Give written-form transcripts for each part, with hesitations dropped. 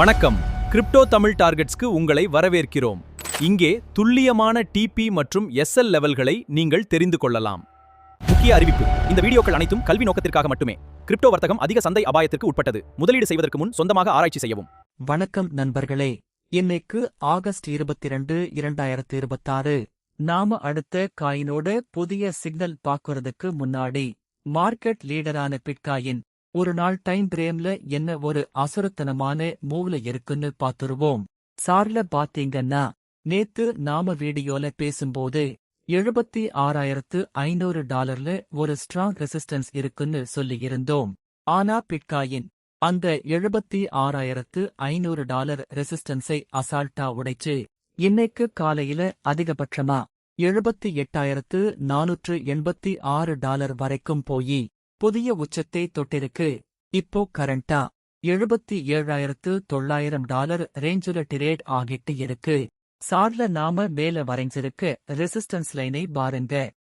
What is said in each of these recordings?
வணக்கம். கிரிப்டோ தமிழ் டார்கெட்ஸ்க்கு உங்களை வரவேற்கிறோம். இங்கே துல்லியமான டிபி மற்றும் எஸ்எல் லெவல்களை நீங்கள் தெரிந்து கொள்ளலாம். முக்கிய அறிவிப்பு: இந்த வீடியோக்கள் அனைத்தும் கல்வி நோக்கத்திற்காக மட்டுமே. கிரிப்டோ வர்த்தகம் அதிக சந்தை அபாயத்திற்கு உட்பட்டது. முதலீடு செய்வதற்கு முன் சொந்தமாக ஆராய்ச்சி செய்யவும். வணக்கம் நண்பர்களே. இன்னைக்கு ஆகஸ்ட் 22, 2026. நாம அடுத்த காயினோட புதிய சிக்னல் பார்க்கறதுக்கு முன்னாடி மார்க்கெட் லீடரான பிட்காயின் ஒரு நாள் டைம் பிரேம்ல என்ன ஒரு அசுரத்தனமான மூவ்ல இருக்குன்னு பாத்துருவோம். சார்ல பாத்தீங்கன்னா நேத்து நாம வீடியோல பேசும்போது $76,500 ஒரு ஸ்ட்ராங் ரெசிஸ்டன்ஸ் இருக்குன்னு சொல்லியிருந்தோம். ஆனா பிட்காயின் அந்த $76,500 ரெசிஸ்டன்ஸை அசால்ட்டா உடைச்சு இன்னைக்கு காலையில அதிகபட்சமா $78,486 வரைக்கும் போயி புதிய உச்சத்தை தொட்டிருக்கு. இப்போ கரண்டா $77,900 ரேஞ்சுல டிரேட் ஆகிட்டு இருக்கு. சார்ல நாம மேல வரைஞ்சிருக்க ரெசிஸ்டன்ஸ் லைனை பாருங்க.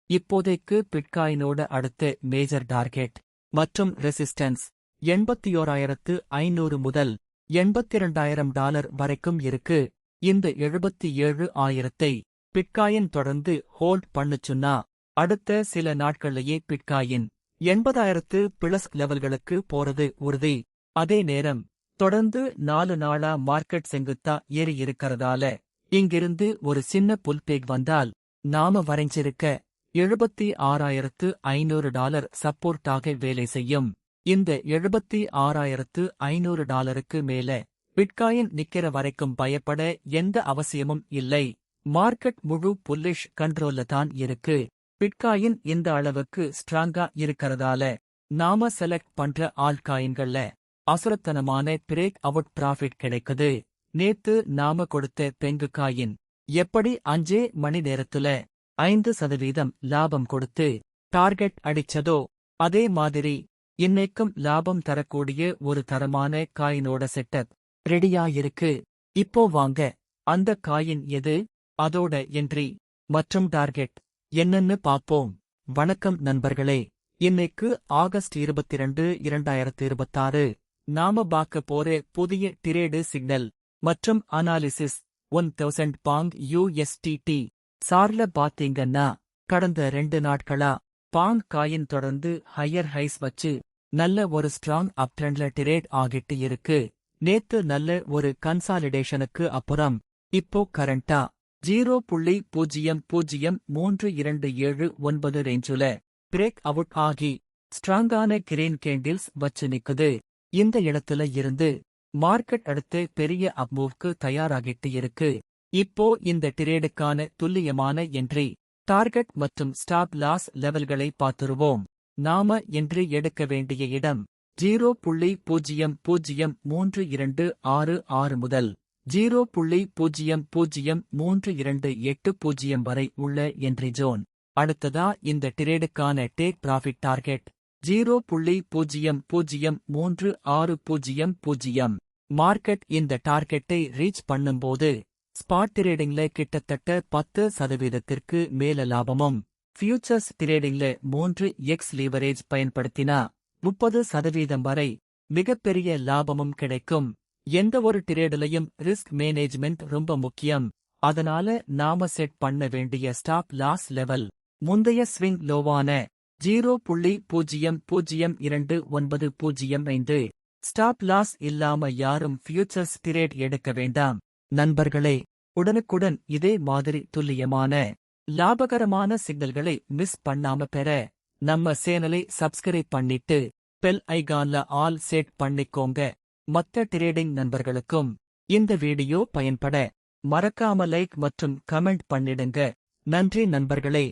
இப்போதைக்கு பிட்காயினோட அடுத்த மேஜர் டார்கெட் மற்றும் ரெசிஸ்டன்ஸ் $81,500 முதல் $82,000 வரைக்கும் இருக்கு. இந்த 77,000 பிட்காயின் தொடர்ந்து ஹோல்ட் பண்ணுச்சுன்னா அடுத்த சில நாட்கள்லயே பிட்காயின் 80,000+ லெவல்களுக்கு போறது உறுதி. அதே நேரம் தொடர்ந்து 4 நாளா மார்க்கெட் செங்குத்தா ஏறி இருக்கிறதால இங்கிருந்து ஒரு சின்ன புல்பேக் வந்தால் நாம வரைஞ்சிருக்க $76,500 சப்போர்ட்டாக வேலை செய்யும். இந்த $76,500 மேல பிட்காயின் நிக்கிற வரைக்கும் பயப்பட எந்த அவசியமும் இல்லை. மார்க்கெட் முழு புல்லிஷ் கண்ட்ரோல்ல தான் இருக்கு. பிட்காயின் இந்த அளவுக்கு ஸ்ட்ராங்கா இருக்கறதால நாம செலக்ட் பண்ற ஆல்காயின்கள்ல அசுரத்தனமான பிரேக் அவுட் ப்ராஃபிட் கிடைக்குது. நேத்து நாம கொடுத்த பெங்கு காயின் எப்படி 5 மணி நேரத்துல 5% லாபம் கொடுத்து டார்கெட் அடிச்சதோ அதே மாதிரி இன்னைக்கும் லாபம் தரக்கூடிய ஒரு தரமான காயினோட செட்டப் ரெடியாயிருக்கு. இப்போ வாங்க அந்த காயின் எது, அதோட என்ட்ரி மற்றும் டார்கெட் என்னன்னு பாப்போம். வணக்கம் நண்பர்களே. இன்னைக்கு ஆகஸ்ட் 22, 2026. நாம பார்க்க போற புதிய டிரேடு சிக்னல் மற்றும் அனாலிசிஸ் 1000 பாங் USDT. சார்ல பாத்தீங்கன்னா கடந்த 2 நாட்களா பாங் காயின் தொடர்ந்து ஹையர் ஹைஸ் வச்சு நல்ல ஒரு ஸ்ட்ராங் அப் ட்ரெண்ட்ல டிரேட் ஆகிட்டு இருக்கு. நேத்து நல்ல ஒரு கன்சாலிடேஷனுக்கு அப்புறம் இப்போ கரண்டா 0.003279 ரேஞ்சுல பிரேக் அவுட் ஆகி ஸ்ட்ராங்கான கிரீன் கேண்டில்ஸ் வச்சு நிக்குது. இந்த இடத்துல இருந்து மார்க்கெட் அடுத்து பெரிய அப்மூவ்க்கு தயாராகிட்டு இருக்கு. இப்போ இந்த டிரேடுக்கான துல்லியமான என்ட்ரி, டார்கெட் மற்றும் ஸ்டாப் லாஸ் லெவல்களை பார்த்துருவோம். நாம என்ட்ரி எடுக்க வேண்டிய இடம் 0.003266 முதல் 0.003280 வரை உள்ள என்ட்ரி ஜோன். அடுத்ததா இந்த டிரேடுக்கான டேக் ப்ராஃபிட் டார்கெட் 0.003600. மார்க்கெட் இந்த டார்கெட்டை ரீச் பண்ணும்போது ஸ்பாட் டிரேடிங்ல கிட்டத்தட்ட 10% மேல லாபமும், ஃபியூச்சர்ஸ் டிரேடிங்ல 3x லீவரேஜ் பயன்படுத்தினா 30% வரை மிகப்பெரிய லாபமும் கிடைக்கும். எந்த ஒரு டிரேடுலையும் ரிஸ்க் மேனேஜ்மெண்ட் ரொம்ப முக்கியம். அதனால நாம செட் பண்ண வேண்டிய ஸ்டாப் லாஸ் லெவல் முந்தைய ஸ்விங் லோவான 0.002905. ஸ்டாப் லாஸ் இல்லாம யாரும் ஃபியூச்சர்ஸ் டிரேட் எடுக்க வேண்டாம். நண்பர்களே, உடனுக்குடன் இதே மாதிரி துல்லியமான லாபகரமான சிக்னல்களை மிஸ் பண்ணாம பெற நம்ம சேனலை சப்ஸ்கிரைப் பண்ணிட்டு பெல் ஐகான்ல ஆல் செட் பண்ணிக்கோங்க. மத்த டிரேடிங் நண்பர்களுக்கும் இந்த வீடியோ பயன்பட மறக்காம லைக் மற்றும் கமெண்ட் பண்ணிடுங்க. நன்றி நண்பர்களே.